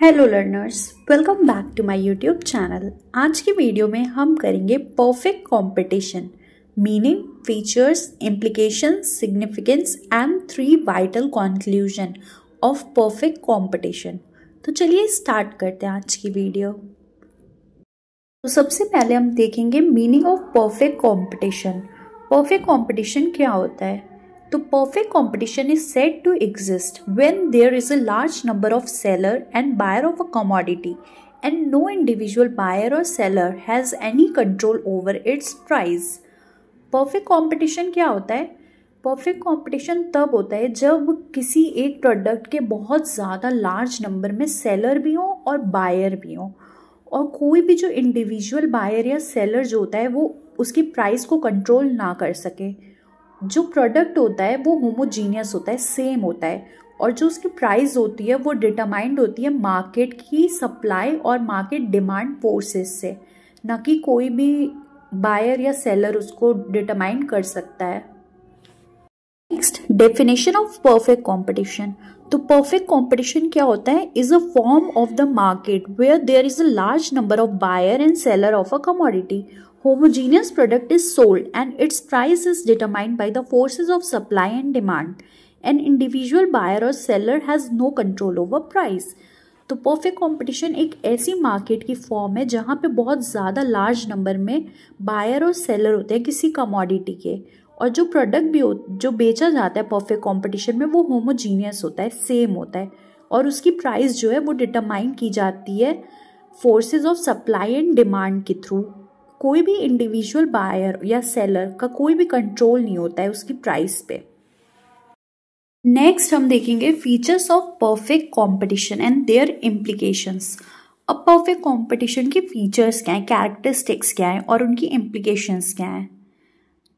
Hello learners, welcome back to my YouTube channel. आज की video में हम करेंगे perfect competition, meaning, features, implications, significance and 3 vital conclusion of perfect competition. तो चलिए स्टार्ट करते हैं आज की वीडियो। तो सबसे पहले हम देखेंगे meaning of perfect competition. Perfect competition क्या होता है? तो perfect competition is said to exist when there is a large number of seller and buyer of a commodity and no individual buyer or seller has any control over its price. Perfect competition क्या होता है? Perfect competition तब होता है जब किसी एक product के बहुत ज़्यादा लार्ज नंबर में सेलर भी हो और बायर भी हो और कोई भी जो इंडिविजुअल बायर या सेलर जो होता है वो उसकी प्राइस को कंट्रोल ना कर सके। जो प्रोडक्ट होता है वो होमोजीनियस होता है, सेम होता है, और जो उसकी प्राइस होती है वो डिटरमाइंड होती है मार्केट की सप्लाई और मार्केट डिमांड फोर्सेस से, ना कि कोई भी बायर या सेलर उसको डिटरमाइन कर सकता है। Next, definition of perfect competition. तो परफेक्ट कंपटीशन क्या होता है? Is a form of the market where there is a large number of buyer and seller of a commodity. Homogeneous product is sold and its price is determined by the forces of supply and demand. An individual buyer or seller has no control over price. तो perfect competition एक ऐसी market की form है जहाँ पे बहुत ज़्यादा large number में बायर और सेलर होते हैं किसी कमोडिटी के, और जो प्रोडक्ट भी जो बेचा जाता है परफेक्ट कंपटीशन में वो होमोजीनियस होता है, सेम होता है, और उसकी प्राइस जो है वो डिटरमाइन की जाती है forces of supply and demand के थ्रू। कोई भी इंडिविजुअल बायर या सेलर का कोई भी कंट्रोल नहीं होता है उसकी प्राइस पे। नेक्स्ट हम देखेंगे features of perfect competition and their implications. अब परफेक्ट कंपटीशन के फीचर्स क्या हैं, कैरेक्टरिस्टिक्स क्या हैं और उनकी इम्प्लीकेशंस क्या हैं।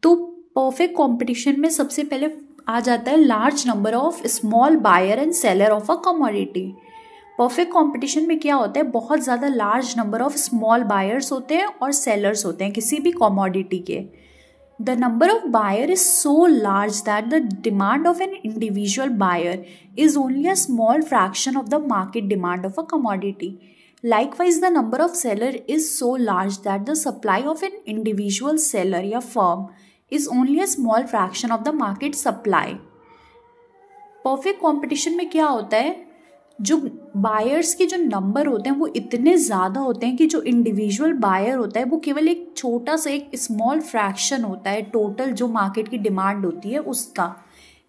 तो परफेक्ट कंपटीशन में सबसे पहले आ जाता है large number of small buyer and seller of a commodity. Perfect competition में क्या होता है? बहुत ज़्यादा large number of small buyers होते हैं और सेलर्स होते हैं किसी भी कमोडिटी के। The number of buyer is so large that the demand of an individual buyer is only a small fraction of the market demand of a commodity. Likewise, the number of seller is so large that the supply of an individual seller या firm is only a small fraction of the market supply. Perfect competition में क्या होता है? जो buyers के जो number होते हैं वो इतने ज़्यादा होते हैं कि जो इंडिविजुअल बायर होता है वो केवल एक छोटा सा एक स्मॉल फ्रैक्शन होता है टोटल जो मार्केट की डिमांड होती है उसका।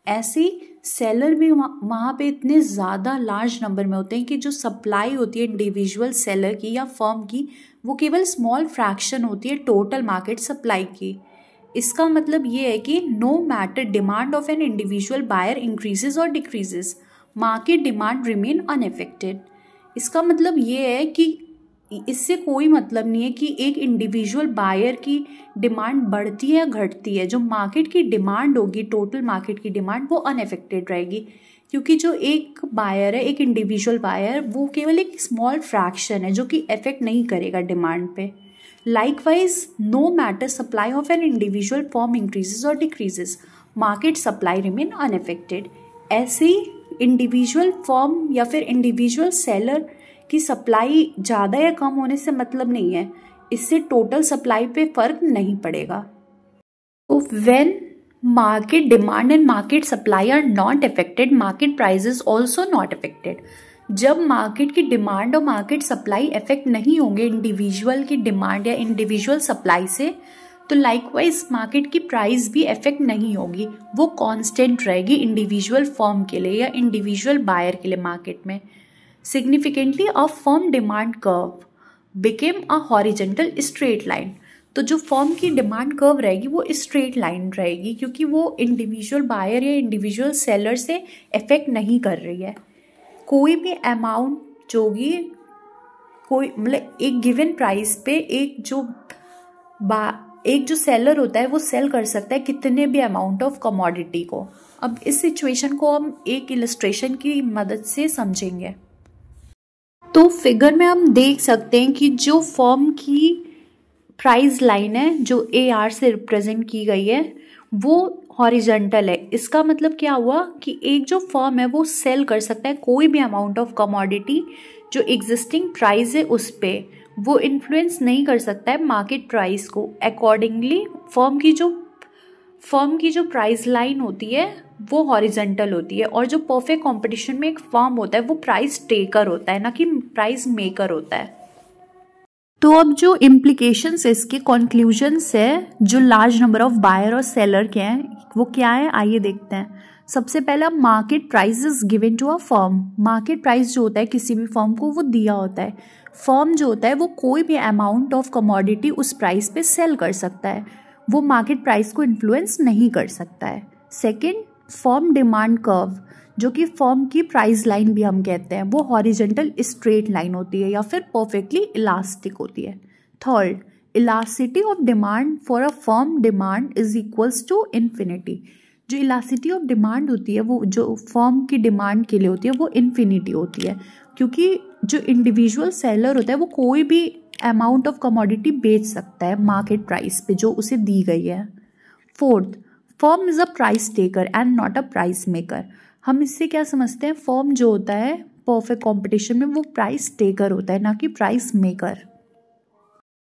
ऐसे सेलर भी वहाँ पे इतने ज़्यादा लार्ज नंबर में होते हैं कि जो सप्लाई होती है इंडिविजुअल सेलर की या फर्म की वो केवल स्मॉल फ्रैक्शन होती है टोटल मार्केट सप्लाई की। इसका मतलब ये है कि no matter demand of an individual buyer increases और decreases, market demand remain unaffected. इसका मतलब ये है कि इससे कोई मतलब नहीं है कि एक इंडिविजुअल बायर की डिमांड बढ़ती है या घटती है, जो मार्केट की डिमांड होगी टोटल मार्केट की डिमांड वो अनएफेक्टेड रहेगी, क्योंकि जो एक बायर है, एक इंडिविजुअल बायर, वो केवल एक स्मॉल फ्रैक्शन है जो कि इफेक्ट नहीं करेगा डिमांड पे। Likewise no matter supply of an individual form increases और decreases, market supply remain unaffected. ऐसे ही इंडिविजुअल फर्म या फिर इंडिविजुअल सेलर की सप्लाई ज़्यादा या कम होने से मतलब नहीं है, इससे टोटल सप्लाई पे फर्क नहीं पड़ेगा। तो when market demand and market supply are not affected, market price is also not affected. जब मार्केट की डिमांड और मार्केट सप्लाई इफेक्ट नहीं होंगे इंडिविजुअल की डिमांड या इंडिविजुअल सप्लाई से, तो लाइकवाइज मार्केट की प्राइस भी इफेक्ट नहीं होगी, वो कांस्टेंट रहेगी इंडिविजुअल फर्म के लिए या इंडिविजुअल बायर के लिए मार्केट में। Significantly a firm demand curve became a horizontal straight line. तो जो फर्म की डिमांड कर्व रहेगी वो स्ट्रेट लाइन रहेगी, क्योंकि वो इंडिविजुअल बायर या इंडिविजुअल सेलर से इफेक्ट नहीं कर रही है। कोई भी अमाउंट जो होगी, कोई मतलब एक गिवन प्राइस पे एक जो सेलर होता है वो सेल कर सकता है कितने भी अमाउंट ऑफ कमोडिटी को। अब इस सिचुएशन को हम एक इलस्ट्रेशन की मदद से समझेंगे। तो फिगर में हम देख सकते हैं कि जो फर्म की प्राइस लाइन है जो AR से रिप्रेजेंट की गई है वो हॉरिजॉन्टल है। इसका मतलब क्या हुआ कि एक जो फर्म है वो सेल कर सकता है कोई भी अमाउंट ऑफ कमोडिटी जो एग्जिस्टिंग प्राइस है उस पर वो इन्फ्लुएंस नहीं कर सकता है मार्केट प्राइस को। अकॉर्डिंगली फर्म की जो प्राइस लाइन होती है वो हॉरिजेंटल होती है, और जो परफेक्ट कंपटीशन में एक फर्म होता है वो प्राइस टेकर होता है, ना कि प्राइस मेकर होता है। तो अब जो इम्प्लीकेशंस इसके कॉन्क्लूजन्स है जो लार्ज नंबर ऑफ बायर और सेलर के हैं वो क्या है, आइए देखते हैं। सबसे पहला, market price is given to a firm. Market price जो होता है किसी भी फर्म को वो दिया होता है। फर्म जो होता है वो कोई भी अमाउंट ऑफ कमोडिटी उस प्राइस पे सेल कर सकता है, वो मार्केट प्राइस को इन्फ्लुएंस नहीं कर सकता है। सेकेंड, फर्म डिमांड कर्व, जो कि फर्म की प्राइस लाइन भी हम कहते हैं, वो हॉरिजेंटल स्ट्रेट लाइन होती है या फिर परफेक्टली इलास्टिक होती है। Third, elasticity of demand for a firm demand is equals to infinity. जो इलास्टिसिटी ऑफ डिमांड होती है वो जो फर्म की डिमांड के लिए होती है वो इन्फिनिटी होती है, क्योंकि जो इंडिविजुअल सेलर होता है वो कोई भी अमाउंट ऑफ कमोडिटी बेच सकता है मार्केट प्राइस पे जो उसे दी गई है। Fourth, firm is a price taker and not a price maker. हम इससे क्या समझते हैं, फर्म जो होता है परफेक्ट कंपटीशन में वो प्राइस टेकर होता है, ना कि price maker.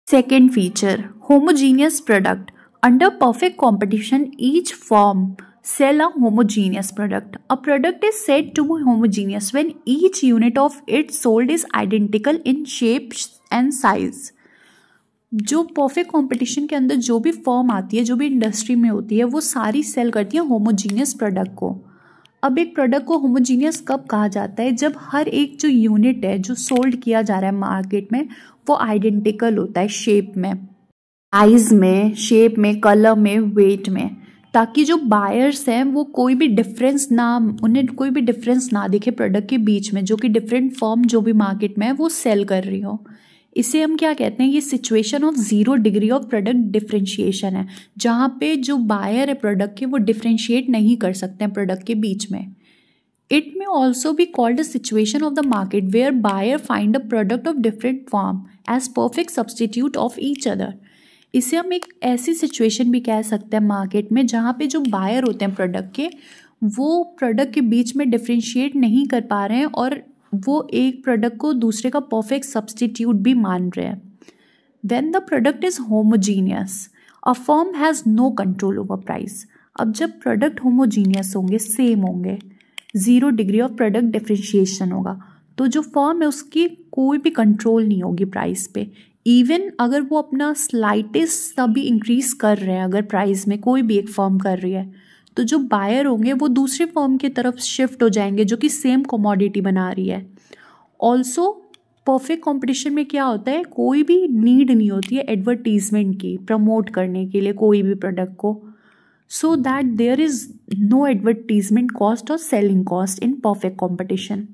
Second feature, homogeneous product. Under perfect competition each firm sell a homogeneous product. A product is said to be homogeneous when each unit of it sold is identical in shape and size. जो perfect competition के अंदर जो भी firm आती है, जो भी industry में होती है, वो सारी सेल करती है होमोजीनियस प्रोडक्ट को। अब एक प्रोडक्ट को होमोजीनियस कब कहा जाता है, जब हर एक जो यूनिट है जो सोल्ड किया जा रहा है मार्केट में वो आइडेंटिकल होता है शेप में, साइज में, शेप में, कलर में, वेट में, ताकि जो बायर्स हैं वो उन्हें कोई भी डिफरेंस ना दिखे प्रोडक्ट के बीच में, जो कि डिफरेंट फर्म जो भी मार्केट में है वो सेल कर रही हो। इसे हम क्या कहते हैं, ये situation of 0 degree of product differentiation है, जहाँ पे जो बायर है प्रोडक्ट के वो डिफरेंशिएट नहीं कर सकते हैं प्रोडक्ट के बीच में। It may also be called a situation of the market where buyer find a product of different firm as perfect substitute of each other. इसे हम एक ऐसी सिचुएशन भी कह सकते हैं मार्केट में जहाँ पे जो बायर होते हैं प्रोडक्ट के वो प्रोडक्ट के बीच में डिफरेंशिएट नहीं कर पा रहे हैं और वो एक प्रोडक्ट को दूसरे का परफेक्ट सब्सटीट्यूट भी मान रहे हैं। When the product is homogeneous a firm has no control over price. अब जब प्रोडक्ट होमोजीनियस होंगे, सेम होंगे, 0 डिग्री ऑफ प्रोडक्ट डिफरेंशिएशन होगा, तो जो फर्म है उसकी कोई भी कंट्रोल नहीं होगी प्राइस पे। इवन अगर वो अपना स्लाइटेस्ट सा भी इंक्रीज कर रहे हैं, अगर प्राइस में कोई भी एक फर्म कर रही है, तो जो बायर होंगे वो दूसरे फर्म की तरफ शिफ्ट हो जाएंगे जो कि सेम कमोडिटी बना रही है। ऑल्सो परफेक्ट कंपटीशन में क्या होता है, कोई भी नीड नहीं होती है एडवर्टीजमेंट की, प्रमोट करने के लिए कोई भी प्रोडक्ट को, so that there is no advertisement cost और selling cost in perfect competition.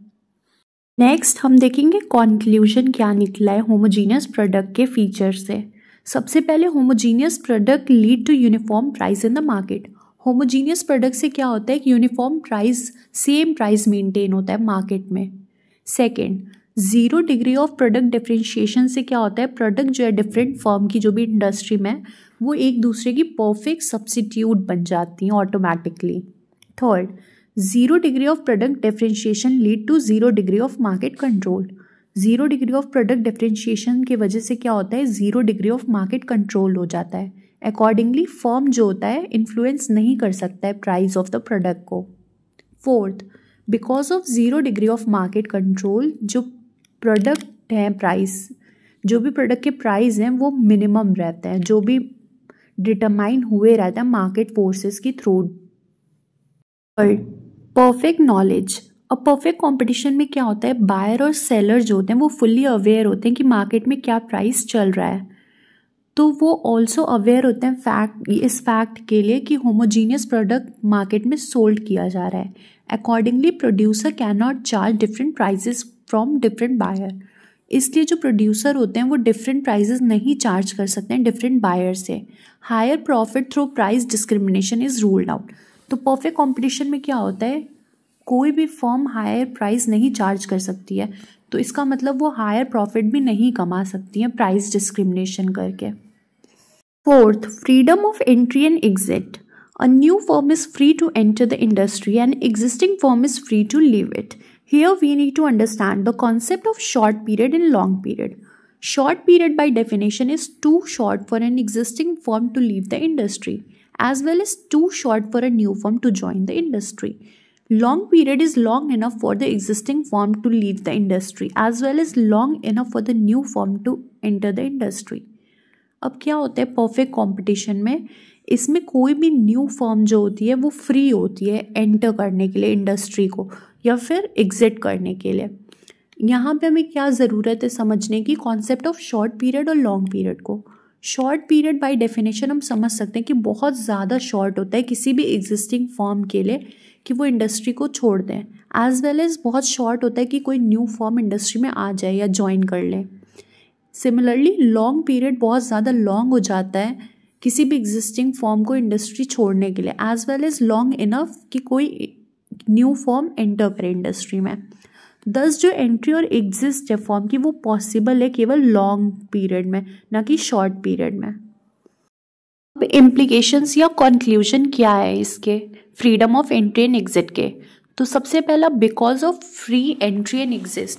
Next हम देखेंगे कॉन्क्लूजन क्या निकला है होमोजीनियस प्रोडक्ट के फीचर से। सबसे पहले, homogeneous product lead to uniform price in the market. Homogeneous product से क्या होता है कि uniform price, same price maintain होता है मार्केट में। Second, 0 degree of product differentiation से क्या होता है, प्रोडक्ट जो है डिफरेंट फर्म की जो भी इंडस्ट्री में वो एक दूसरे की परफेक्ट सब्सटीट्यूट बन जाती हैं automatically. Third, 0 degree of product differentiation lead to 0 degree of market control. 0 degree of product differentiation की वजह से क्या होता है, 0 डिग्री ऑफ मार्केट कंट्रोल हो जाता है। अकॉर्डिंगली फर्म जो होता है इन्फ्लुएंस नहीं कर सकता है प्राइस ऑफ द प्रोडक्ट को। Fourth, because of 0 degree of market control, जो प्रोडक्ट हैं प्राइस, जो भी प्रोडक्ट के प्राइस हैं वो मिनिमम रहते हैं, जो भी डिटरमाइन हुए रहता है मार्केट फोर्सेस की थ्रू। Perfect knowledge. अब परफेक्ट कंपटीशन में क्या होता है, बायर और सेलर जो होते हैं वो फुल्ली अवेयर होते हैं कि मार्केट में क्या प्राइस चल रहा है, तो वो ऑल्सो अवेयर होते हैं इस फैक्ट के लिए कि होमोजीनियस प्रोडक्ट मार्केट में सोल्ड किया जा रहा है। Accordingly producer can not charge different prices from different buyer. इसलिए जो प्रोड्यूसर होते हैं वो डिफरेंट प्राइजेस नहीं चार्ज कर सकते हैं डिफरेंट बायर से। Higher profit through price discrimination is ruled out. तो परफेक्ट कंपटीशन में क्या होता है, कोई भी फर्म हायर प्राइस नहीं चार्ज कर सकती है, तो इसका मतलब वो हायर प्रॉफिट भी नहीं कमा सकती है प्राइस डिस्क्रिमिनेशन करके। Fourth, freedom of entry and exit. A new firm is free to enter the industry and existing firm is free to leave it. Here we need to understand the concept of short period and long period. Short period by definition is too short for an existing firm to leave the industry, as well as too short for a new firm to join the industry. Long period is long enough for the existing firm to leave the industry, as well as long enough for the new firm to enter the industry. अब क्या होता है perfect competition में, इसमें कोई भी new firm जो होती है वो फ्री होती है एंटर करने के लिए इंडस्ट्री को या फिर एग्जिट करने के लिए। यहाँ पे हमें क्या ज़रूरत है समझने की कॉन्सेप्ट ऑफ शॉर्ट पीरियड और लॉन्ग पीरियड को। शॉर्ट पीरियड बाय डेफिनेशन हम समझ सकते हैं कि बहुत ज़्यादा शॉर्ट होता है किसी भी एग्जिस्टिंग फर्म के लिए कि वो इंडस्ट्री को छोड़ दें, एज वेल एज बहुत शॉर्ट होता है कि कोई न्यू फर्म इंडस्ट्री में आ जाए या ज्वाइन कर ले। सिमिलरली लॉन्ग पीरियड बहुत ज़्यादा लॉन्ग हो जाता है किसी भी एग्जिस्टिंग फर्म को इंडस्ट्री छोड़ने के लिए, as well as long enough कि कोई न्यू फर्म एंटर करे इंडस्ट्री में। दस जो एंट्री और एग्जिस्ट है फर्म की वो पॉसिबल है केवल लॉन्ग पीरियड में, ना कि शॉर्ट पीरियड में। अब इम्प्लीकेशंस या कंक्लूजन क्या है इसके freedom of entry and exit के। तो सबसे पहला, because of free entry and exit,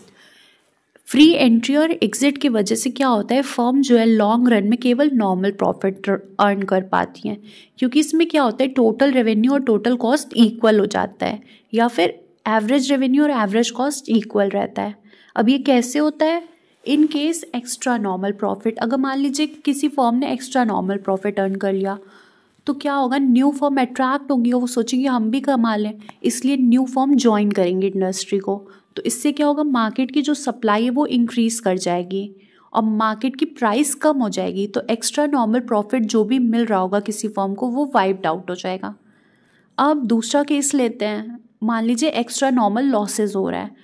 free entry और एग्जिट की वजह से क्या होता है फर्म जो है लॉन्ग रन में केवल नॉर्मल प्रॉफिट अर्न कर पाती हैं, क्योंकि इसमें क्या होता है टोटल रेवेन्यू और टोटल कॉस्ट इक्वल हो जाता है, या फिर एवरेज रेवेन्यू और एवरेज कॉस्ट इक्वल रहता है। अब ये कैसे होता है, in case extra normal profit, अगर मान लीजिए किसी फर्म ने एक्स्ट्रा नॉर्मल प्रॉफिट अर्न कर लिया तो क्या होगा, न्यू फर्म अट्रैक्ट होगी और वो सोचेंगे हम भी कमा लें, इसलिए न्यू फर्म ज्वाइन करेंगे इंडस्ट्री को। तो इससे क्या होगा, मार्केट की जो सप्लाई है वो इंक्रीज कर जाएगी और मार्केट की प्राइस कम हो जाएगी, तो एक्स्ट्रा नॉर्मल प्रॉफिट जो भी मिल रहा होगा किसी फर्म को वो वाइप्ड आउट हो जाएगा। अब दूसरा केस लेते हैं, मान लीजिए एक्स्ट्रा नॉर्मल लॉसेज हो रहा है।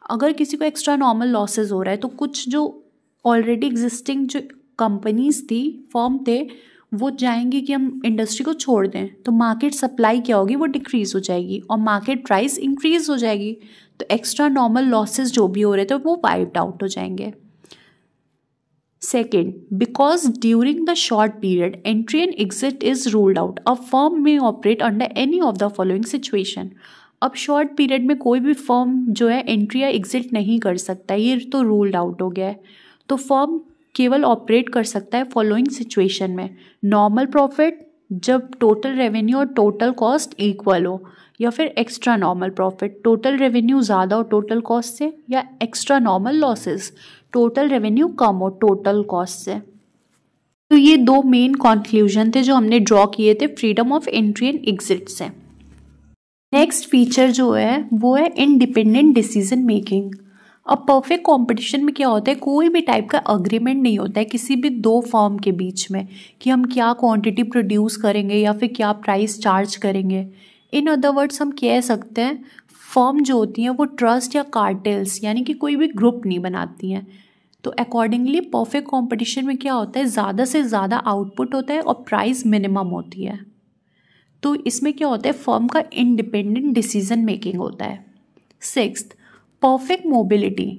अगर किसी को एक्स्ट्रा नॉर्मल लॉसेज हो रहा है तो कुछ जो ऑलरेडी एग्जिस्टिंग जो कंपनीज थी, फर्म थे, वो चाहेंगे कि हम इंडस्ट्री को छोड़ दें, तो मार्केट सप्लाई क्या होगी वो डिक्रीज हो जाएगी और मार्केट प्राइस इंक्रीज हो जाएगी, तो एक्स्ट्रा नॉर्मल लॉसेज जो भी हो रहे थे वो वाइप्ड आउट हो जाएंगे। Second, because during the short period, entry and exit is ruled out, a firm may operate under any of the following situation. अब शॉर्ट पीरियड में कोई भी फर्म जो है एंट्री या एग्जिट नहीं कर सकता, ये तो रूल्ड आउट हो गया है। तो फर्म केवल ऑपरेट कर सकता है फॉलोइंग सिचुएशन में, नॉर्मल प्रॉफिट जब टोटल रेवेन्यू और टोटल कॉस्ट इक्वल हो, या फिर extra normal profit total revenue ज़्यादा हो टोटल कॉस्ट से, या extra normal losses total revenue कम हो टोटल कॉस्ट से। तो ये दो मेन कंक्लूजन थे जो हमने ड्रॉ किए थे freedom of entry and exit से। नेक्स्ट फीचर जो है वो है इंडिपेंडेंट डिसीजन मेकिंग। अब परफेक्ट कंपटीशन में क्या होता है, कोई भी टाइप का अग्रीमेंट नहीं होता है किसी भी दो फर्म के बीच में कि हम क्या क्वांटिटी प्रोड्यूस करेंगे या फिर क्या प्राइस चार्ज करेंगे। इन अदर वर्ड्स हम कह सकते हैं फर्म जो होती हैं वो ट्रस्ट या कार्टेल्स यानी कि कोई भी ग्रुप नहीं बनाती हैं। तो अकॉर्डिंगली परफेक्ट कंपटीशन में क्या होता है, ज़्यादा से ज़्यादा आउटपुट होता है और प्राइस मिनिमम होती है। तो इसमें क्या होता है, फर्म का इंडिपेंडेंट डिसीजन मेकिंग होता है। Sixth, perfect mobility.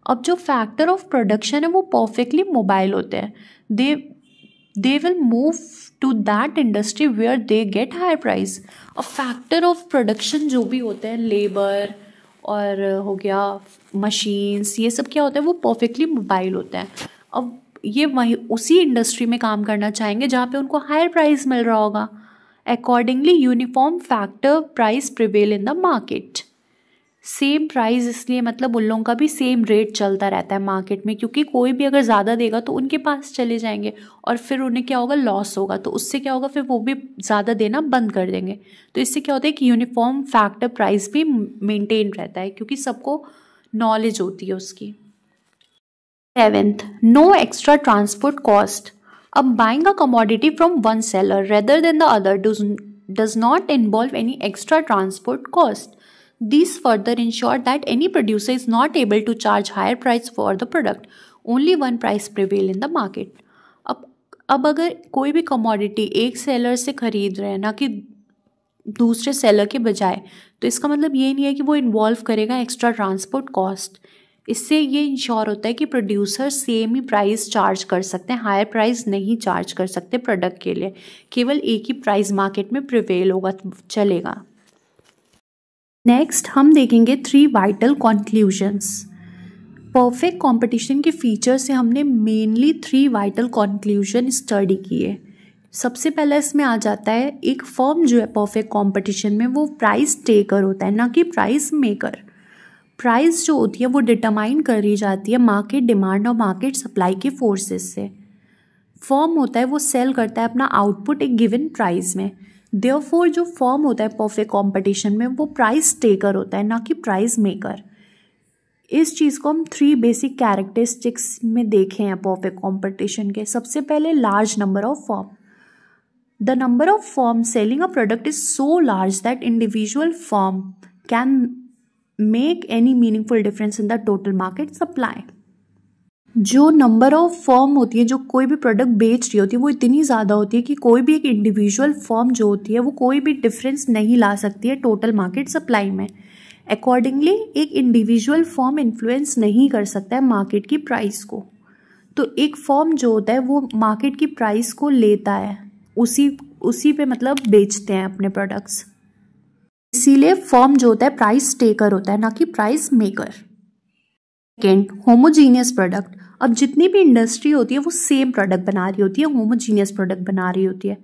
अब जो फैक्टर ऑफ प्रोडक्शन है वो परफेक्टली मोबाइल होते हैं, they will move to that industry where they get higher price. और फैक्टर ऑफ प्रोडक्शन जो भी होते हैं, लेबर और हो गया मशीन्स, ये सब क्या होता है वो परफेक्टली मोबाइल होता है। अब ये वही उसी इंडस्ट्री में काम करना चाहेंगे जहाँ पे उनको हायर प्राइस मिल रहा होगा। Accordingly uniform factor price prevail in the market. Same price इसलिए मतलब उन लोगों का भी सेम रेट चलता रहता है मार्केट में, क्योंकि कोई भी अगर ज़्यादा देगा तो उनके पास चले जाएंगे और फिर उन्हें क्या होगा, लॉस होगा, तो उससे क्या होगा फिर वो भी ज़्यादा देना बंद कर देंगे। तो इससे क्या होता है कि यूनिफॉर्म फैक्टर प्राइस भी मेंटेन रहता है क्योंकि सबको नॉलेज होती है उसकी। Seventh, no extra transport cost. अब buying a commodity from one seller rather than the other does not involve any extra transport cost. These further ensure that any producer is not able to charge higher price for the product. Only one price prevail in the market. अब अगर कोई भी commodity एक seller से खरीद रहे हैं ना कि दूसरे सेलर के बजाय, तो इसका मतलब ये नहीं है कि वो इन्वॉल्व करेगा एक्स्ट्रा ट्रांसपोर्ट कॉस्ट। इससे ये इंश्योर होता है कि प्रोड्यूसर सेम ही प्राइस चार्ज कर सकते हैं, हायर प्राइस नहीं चार्ज कर सकते प्रोडक्ट के लिए, केवल एक ही प्राइस मार्केट में प्रिवेल होगा, चलेगा। नेक्स्ट हम देखेंगे 3 वाइटल कंक्लूजन्स। परफेक्ट कंपटीशन के फीचर से हमने मेनली 3 वाइटल कंक्लूजन स्टडी किए। सबसे पहला इसमें आ जाता है, एक फर्म जो है परफेक्ट कंपटीशन में वो प्राइस टेकर होता है, ना कि प्राइस मेकर। प्राइस जो होती है वो डिटरमाइन करी जाती है मार्केट डिमांड और मार्केट सप्लाई के फोर्सेस से। फर्म होता है वो सेल करता है अपना आउटपुट एक गिवन प्राइस में। देयरफॉर जो फर्म होता है परफेक्ट कंपटीशन में वो प्राइस टेकर होता है, ना कि प्राइस मेकर। इस चीज़ को हम 3 बेसिक कैरेक्टरिस्टिक्स में देखे हैं परफेक्ट कंपटीशन के। सबसे पहले large number of firm. The number of firm selling a product is so large that individual firm can make any meaningful difference in the total market supply. जो number of firm होती है जो कोई भी product बेच रही होती है वो इतनी ज़्यादा होती है कि कोई भी एक इंडिविजुअल फर्म जो होती है वो कोई भी डिफरेंस नहीं ला सकती है टोटल मार्केट सप्लाई में। अकॉर्डिंगली एक इंडिविजुअल फर्म इन्फ्लुएंस नहीं कर सकता है मार्केट की प्राइस को। तो एक फर्म जो होता है वो मार्केट की प्राइस को लेता है, उसी पे मतलब बेचते हैं अपने प्रोडक्ट्स। इसीलिए फर्म जो होता है प्राइस टेकर होता है, ना कि price maker. Second, homogeneous product. अब जितनी भी इंडस्ट्री होती है वो सेम प्रोडक्ट बना रही होती है, होमोजीनियस प्रोडक्ट बना रही होती है।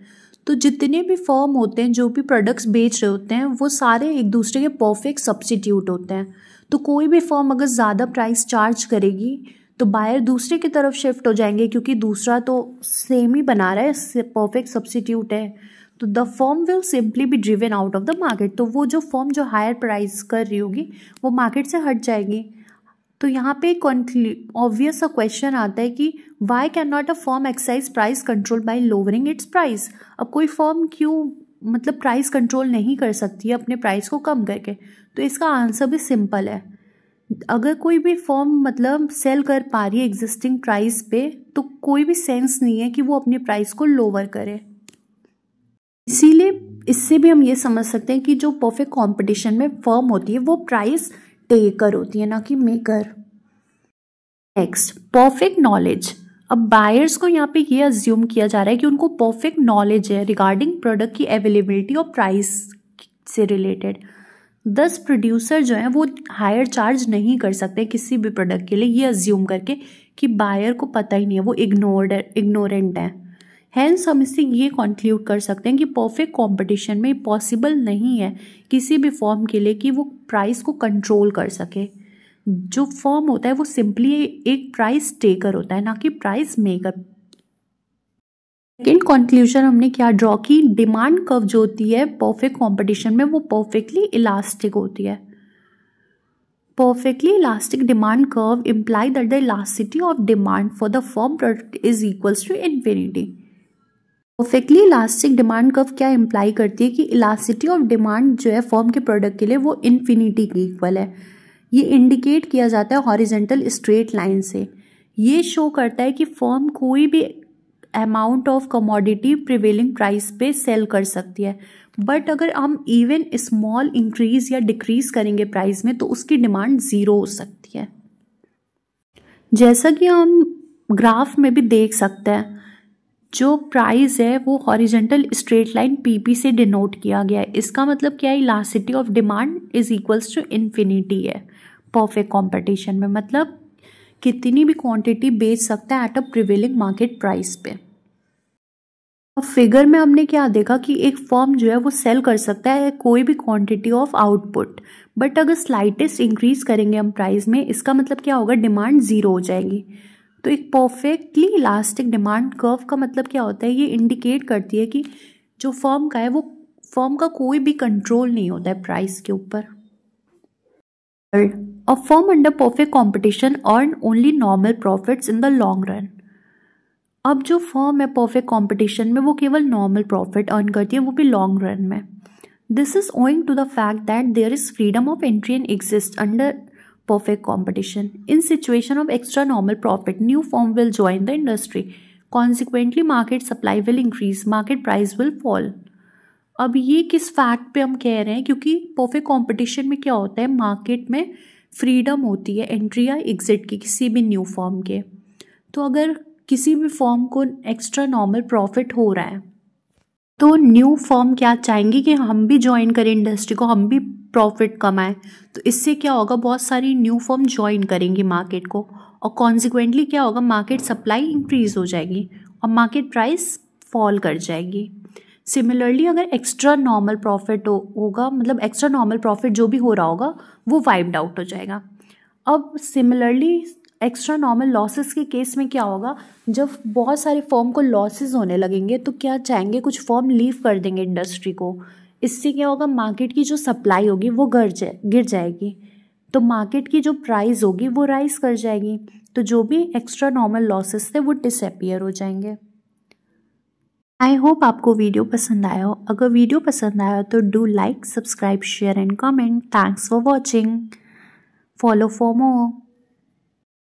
तो जितने भी फर्म होते हैं जो भी प्रोडक्ट्स बेच रहे होते हैं वो सारे एक दूसरे के परफेक्ट सब्स्टिट्यूट होते हैं। तो कोई भी फर्म अगर ज़्यादा प्राइस चार्ज करेगी तो बायर दूसरे की तरफ शिफ्ट हो जाएंगे, क्योंकि दूसरा तो सेम ही बना रहा है, परफेक्ट सब्स्टिट्यूट है। तो the firm will simply be driven out of the market. तो वो जो फर्म जो हायर प्राइस कर रही होगी वो मार्केट से हट जाएगी। तो यहाँ पे एक ऑब्वियस सा क्वेश्चन आता है कि why can not a firm exercise price control by lowering its price. अब कोई फर्म क्यों मतलब प्राइस कंट्रोल नहीं कर सकती है अपने प्राइस को कम करके। तो इसका आंसर भी सिंपल है। अगर कोई भी फर्म मतलब सेल कर पा रही है एग्जिस्टिंग प्राइस पे तो कोई भी सेंस नहीं है कि वो अपने प्राइस को लोअर करे। इसीलिए इससे भी हम ये समझ सकते हैं कि जो परफेक्ट कंपटीशन में फर्म होती है वो प्राइस टेकर होती है, ना कि मेकर। Next, perfect knowledge. अब बायर्स को यहाँ पे ये अज्यूम किया जा रहा है कि उनको परफेक्ट नॉलेज है रिगार्डिंग प्रोडक्ट की अवेलेबिलिटी और प्राइस से रिलेटेड। दस प्रोड्यूसर जो है वो हायर चार्ज नहीं कर सकते किसी भी प्रोडक्ट के लिए, ये अज्यूम करके कि बायर को पता ही नहीं है, वो इग्नोरेंट है। हैंस हम इससे ये कंक्लूड कर सकते हैं कि परफेक्ट कंपटीशन में पॉसिबल नहीं है किसी भी फर्म के लिए कि वो प्राइस को कंट्रोल कर सके। जो फर्म होता है वो सिंपली एक प्राइस टेकर होता है, ना कि प्राइस मेकर। सेकेंड कंक्लूजन हमने क्या ड्रॉ की, डिमांड कर्व जो होती है परफेक्ट कंपटीशन में वो परफेक्टली इलास्टिक होती है। Perfectly elastic demand curve imply that the elasticity of demand for the firm product is equals to infinity. Perfectly elastic demand curve क्या इम्प्लाई करती है कि इलास्टिसिटी ऑफ डिमांड जो है फर्म के प्रोडक्ट के लिए वो इन्फिनिटी की इक्वल है। ये इंडिकेट किया जाता है हॉरिजेंटल स्ट्रेट लाइन से। ये शो करता है कि फर्म कोई भी amount of commodity prevailing price पे सेल कर सकती है, बट अगर हम इवन स्मॉल इंक्रीज या डिक्रीज करेंगे प्राइस में तो उसकी डिमांड ज़ीरो हो सकती है। जैसा कि हम ग्राफ में भी देख सकते हैं, जो प्राइस है वो हॉरिजेंटल स्ट्रेट लाइन पीपी से डिनोट किया गया है। इसका मतलब क्या है, elasticity of demand is equals to infinity है परफेक्ट कंपटीशन में। मतलब कितनी भी क्वांटिटी बेच सकता है at a prevailing market price पे। अब फिगर में हमने क्या देखा कि एक फर्म जो है वो सेल कर सकता है कोई भी क्वांटिटी ऑफ आउटपुट, बट अगर स्लाइटेस्ट इंक्रीज करेंगे हम प्राइस में, इसका मतलब क्या होगा, डिमांड ज़ीरो हो जाएगी। तो एक परफेक्टली इलास्टिक डिमांड कर्व का मतलब क्या होता है, ये इंडिकेट करती है कि जो फर्म का है वो फर्म का कोई भी कंट्रोल नहीं होता है प्राइस के ऊपर। A firm under perfect competition earn only normal profits in the long run. अब जो फर्म है परफेक्ट कंपटीशन में वो केवल नॉर्मल प्रॉफिट अर्न करती है, वो भी लॉन्ग रन में। This is owing to the fact that there is freedom of entry and exist under perfect competition. In situation of extra normal profit, new firm will join the industry. Consequently, market supply will increase, market price will fall. अब ये किस fact पे हम कह रहे हैं, क्योंकि perfect competition में क्या होता है, मार्केट में फ्रीडम होती है एंट्री या एग्जिट की किसी भी न्यू फर्म के। तो अगर किसी भी फर्म को एक्स्ट्रा नॉर्मल प्रॉफिट हो रहा है तो न्यू फर्म क्या चाहेंगी कि हम भी ज्वाइन करें इंडस्ट्री को, हम भी प्रॉफिट कमाएं। तो इससे क्या होगा, बहुत सारी न्यू फर्म ज्वाइन करेंगी मार्केट को, और कॉन्सिक्वेंटली क्या होगा, मार्केट सप्लाई इंक्रीज हो जाएगी और मार्केट प्राइस फॉल कर जाएगी। सिमिलरली अगर एक्स्ट्रा नॉर्मल प्रॉफिट होगा, मतलब एक्स्ट्रा नॉर्मल प्रॉफिट जो भी हो रहा होगा वो वाइप्ड आउट हो जाएगा। अब सिमिलरली एक्स्ट्रा नॉर्मल लॉसेस के केस में क्या होगा, जब बहुत सारे फर्म को लॉसेस होने लगेंगे तो क्या चाहेंगे, कुछ फर्म लीव कर देंगे इंडस्ट्री को। इससे क्या होगा, मार्केट की जो सप्लाई होगी वो गिर जाएगी, तो मार्केट की जो प्राइस होगी वो राइज कर जाएगी, तो जो भी एक्स्ट्रा नॉर्मल लॉसेस थे वो डिसअपियर हो जाएंगे। आई होप आपको वीडियो पसंद आया हो। अगर वीडियो पसंद आया तो do like, subscribe, share and comment. Thanks for watching. Follow for more.